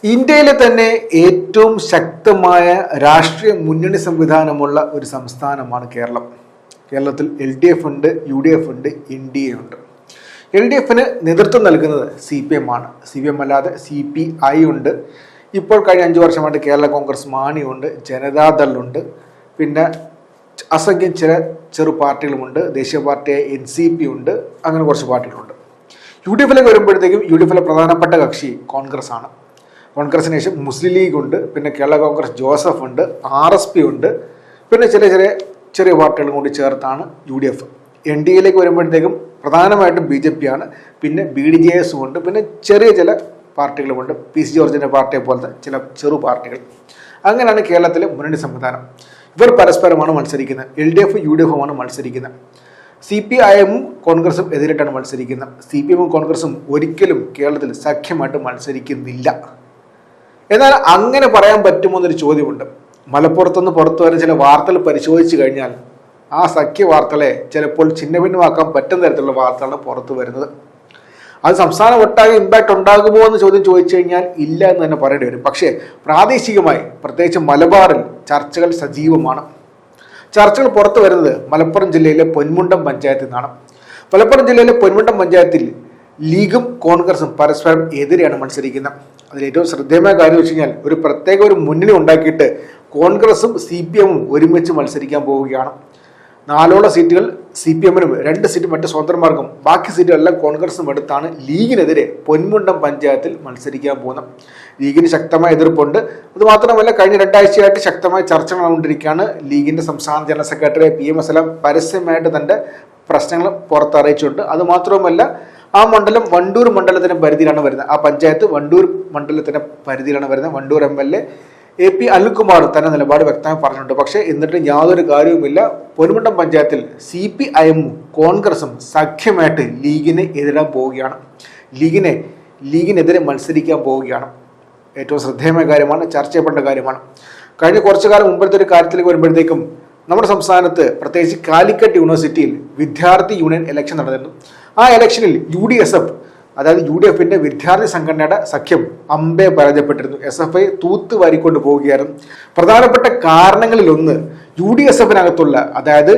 ഇന്ത്യയിലെ തന്നെ ഏറ്റവും ശക്തമായ രാഷ്ട്രീയ മുന്നണി സംവിധാനമുള്ള ഒരു സംസ്ഥാനമാണ് കേരളം. കേരളത്തിൽ LDF ഉണ്ട്, UDF ഉണ്ട്, NDA ഉണ്ട്. LDFന് നേതൃത്വം നൽകുന്നത് CPM ആണ്. CPM അല്ലാതെ CPI ഉണ്ട്. ഇപ്പോൾ കഴിഞ്ഞ 5 വർഷമായിട്ട് കേരള കോൺഗ്രസ് മാണിയുണ്ട്, ജനതാദളുണ്ട്, പിന്നെ അസംഖ്യം ചില ചെറു പാർട്ടികളുമുണ്ട്, ദേശീയ പാർട്ടിയായ NCP ഉണ്ട്, അങ്ങനെ കുറച്ച് പാർട്ടികളുണ്ട്. UDFിലേക്ക് വരുമ്പോഴത്തേക്കും UDFിലെ പ്രധാനപ്പെട്ട കക്ഷി കോൺഗ്രസ് ആണ്. കോൺഗ്രസിന് ശേഷം മുസ്ലിം ലീഗ് ഉണ്ട്, പിന്നെ കേരള കോൺഗ്രസ് ജോസഫ് ഉണ്ട്, RSP ഉണ്ട്, പിന്നെ ചെറിയ പാർട്ടികളും കൂടി ചേർത്താണ് UDF. NDAയിലേക്ക് വരുമ്പോഴത്തേക്കും പ്രധാനമായിട്ടും BJP ആണ്, പിന്നെ BDJS ഉണ്ട്, പിന്നെ ചില പാർട്ടികളുമുണ്ട്, PC ജോർജിൻ്റെ പാർട്ടിയെ പോലത്തെ ചില ചെറു പാർട്ടികൾ. അങ്ങനെയാണ് കേരളത്തിലെ മുന്നണി സംവിധാനം. ഇവർ പരസ്പരമാണ് മത്സരിക്കുന്നത്. LDF UDFുമാണ് മത്സരിക്കുന്നത്. CPIM കോൺഗ്രസും എതിരിട്ടാണ് മത്സരിക്കുന്നത്. CPM കോൺഗ്രസും ഒരിക്കലും കേരളത്തിൽ സഖ്യമായിട്ട് മത്സരിക്കുന്നില്ല. എന്നാൽ അങ്ങനെ പറയാൻ പറ്റുമോ എന്നൊരു ചോദ്യമുണ്ട്. മലപ്പുറത്തുനിന്ന് പുറത്തു വരുന്ന ചില വാർത്തകൾ പരിശോധിച്ചു കഴിഞ്ഞാൽ ആ സഖ്യ വാർത്തകളെ ചിലപ്പോൾ ഛിന്നഭിന്നമാക്കാൻ പറ്റുന്ന തരത്തിലുള്ള വാർത്തകളാണ് പുറത്തു വരുന്നത്. അത് സംസ്ഥാനം ഒട്ടാകെ ഇമ്പാക്ട് ഉണ്ടാകുമോ എന്ന് ചോദിച്ചു കഴിഞ്ഞാൽ ഇല്ല എന്ന് തന്നെ പറയേണ്ടി വരും. പക്ഷേ പ്രാദേശികമായി, പ്രത്യേകിച്ച് മലബാറിൽ ചർച്ചകൾ സജീവമാണ്. ചർച്ചകൾ പുറത്തു വരുന്നത് മലപ്പുറം ജില്ലയിലെ പൊന്മുണ്ടം പഞ്ചായത്തിൽ നിന്നാണ്. മലപ്പുറം ജില്ലയിലെ പൊന്മുണ്ടം പഞ്ചായത്തിൽ ലീഗും കോൺഗ്രസും പരസ്പരം എതിരെയാണ് മത്സരിക്കുന്നത്. അതിൽ ഏറ്റവും ശ്രദ്ധേയമായ കാര്യം വെച്ച് കഴിഞ്ഞാൽ ഒരു മുന്നണി ഉണ്ടാക്കിയിട്ട് കോൺഗ്രസും CPMും ഒരുമിച്ച് മത്സരിക്കാൻ പോവുകയാണ്. 4 സീറ്റുകൾ CPMനും 2 സീറ്റ് മറ്റ് സ്വതന്ത്രന്മാർക്കും, ബാക്കി സീറ്റുകളെല്ലാം കോൺഗ്രസും എടുത്താണ് ലീഗിനെതിരെ പൊന്മുണ്ടം പഞ്ചായത്തിൽ മത്സരിക്കാൻ പോകുന്നത്. ലീഗിന് ശക്തമായ എതിർപ്പുണ്ട്. അതുമാത്രമല്ല, കഴിഞ്ഞ 2 ആഴ്ചയായിട്ട് ശക്തമായ ചർച്ച നടന്നുകൊണ്ടിരിക്കുകയാണ്. ലീഗിന്റെ സംസ്ഥാന ജനറൽ സെക്രട്ടറി PMS എല്ലാം പരസ്യമായിട്ട് തന്റെ പ്രശ്നങ്ങൾ പുറത്തറിയിച്ചിട്ടുണ്ട്. അതുമാത്രവുമല്ല, ആ മണ്ഡലം വണ്ടൂർ മണ്ഡലത്തിന്റെ പരിധിയിലാണ് വരുന്നത്. ആ പഞ്ചായത്ത് വണ്ടൂർ മണ്ഡലത്തിന്റെ പരിധിയിലാണ് വരുന്നത്. വണ്ടൂർ MLA AP അനിൽകുമാർ തന്നെ നിലപാട് വ്യക്തമായി പറഞ്ഞിട്ടുണ്ട്. പക്ഷേ എന്നിട്ട് യാതൊരു കാര്യവുമില്ല. പൊന്മുണ്ടം പഞ്ചായത്തിൽ CPIM കോൺഗ്രസും സഖ്യമായിട്ട് ലീഗിനെ എതിരാൻ പോവുകയാണ്. ലീഗിനെതിരെ മത്സരിക്കാൻ പോവുകയാണ്. ഏറ്റവും ശ്രദ്ധേയമായ കാര്യമാണ്, ചർച്ച ചെയ്യപ്പെട്ട കാര്യമാണ്. കഴിഞ്ഞ കുറച്ചു കാലം മുമ്പത്തെ ഒരു കാര്യത്തിലേക്ക് വരുമ്പോഴത്തേക്കും നമ്മുടെ സംസ്ഥാനത്ത്, പ്രത്യേകിച്ച് കാലിക്കറ്റ് യൂണിവേഴ്സിറ്റിയിൽ വിദ്യാർത്ഥി യൂണിയൻ ഇലക്ഷൻ നടന്നിരുന്നു. ആ ഇലക്ഷനിൽ UDSF, അതായത് UDFിന്റെ വിദ്യാർത്ഥി സംഘടനയുടെ സഖ്യം അമ്പെ പരാജയപ്പെട്ടിരുന്നു. SFI തൂത്ത് വാരിക്കൊണ്ട് പോവുകയായിരുന്നു. പ്രധാനപ്പെട്ട കാരണങ്ങളിലൊന്ന് UDSFിനകത്തുള്ള, അതായത്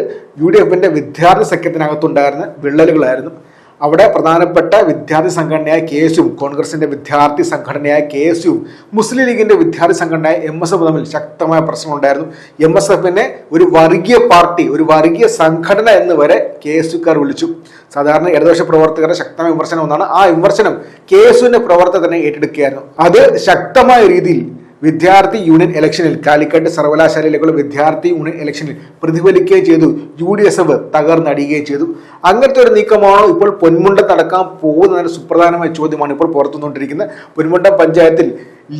UDFിന്റെ വിദ്യാർത്ഥി സഖ്യത്തിനകത്തുണ്ടായിരുന്ന വിള്ളലുകളായിരുന്നു. അവിടെ പ്രധാനപ്പെട്ട വിദ്യാർത്ഥി സംഘടനയായ KSUവും കോൺഗ്രസിന്റെ വിദ്യാർത്ഥി സംഘടനയായ KSUവും മുസ്ലിം ലീഗിന്റെ വിദ്യാർത്ഥി സംഘടനയായ MSF തമ്മിൽ ശക്തമായ പ്രശ്നമുണ്ടായിരുന്നു. MSFനെ ഒരു വർഗീയ പാർട്ടി, ഒരു വർഗീയ സംഘടന എന്ന് വരെ KSUക്കാർ വിളിച്ചു. സാധാരണ ഇടതുപക്ഷ പ്രവർത്തകരുടെ ശക്തമായ വിമർശനം ഒന്നാണ്. ആ വിമർശനം KSUവിന്റെ പ്രവർത്തകർ തന്നെ ഏറ്റെടുക്കുകയായിരുന്നു. അത് ശക്തമായ രീതിയിൽ വിദ്യാർത്ഥി യൂണിയൻ ഇലക്ഷനിൽ, കാലിക്കറ്റ് സർവകലാശാലയിലേക്കുള്ള വിദ്യാർത്ഥി യൂണിയൻ ഇലക്ഷനിൽ പ്രതിഫലിക്കുകയും ചെയ്തു. UDSF തകർന്നടിയുകയും ചെയ്തു. അങ്ങനത്തെ ഒരു നീക്കമാണോ ഇപ്പോൾ പൊന്മുണ്ടം നടക്കാൻ പോകുന്നതിന് സുപ്രധാനമായ ചോദ്യമാണ് ഇപ്പോൾ പുറത്തുനിന്നുകൊണ്ടിരിക്കുന്നത്. പൊന്മുണ്ടം പഞ്ചായത്തിൽ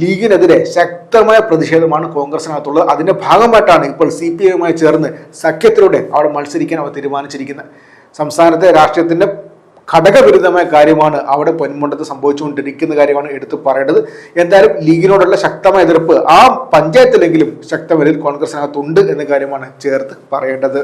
ലീഗിനെതിരെ ശക്തമായ പ്രതിഷേധമാണ് കോൺഗ്രസിനകത്തുള്ളത്. അതിന്റെ ഭാഗമായിട്ടാണ് ഇപ്പോൾ CPIയുമായി ചേർന്ന് സഖ്യത്തിലൂടെ അവിടെ മത്സരിക്കാൻ അവർ തീരുമാനിച്ചിരിക്കുന്നത്. സംസ്ഥാനത്തെ രാഷ്ട്രീയത്തിന്റെ ഘടകവിരുദ്ധമായ കാര്യമാണ് അവിടെ പൊന്മുണ്ടത്ത് സംഭവിച്ചുകൊണ്ടിരിക്കുന്ന കാര്യമാണ് എടുത്തു പറയേണ്ടത്. എന്തായാലും ലീഗിനോടുള്ള ശക്തമായ എതിർപ്പ് ആ പഞ്ചായത്തിലെങ്കിലും ശക്തമായ കോൺഗ്രസിനകത്തുണ്ട് എന്ന കാര്യമാണ് ചേർത്ത് പറയേണ്ടത്.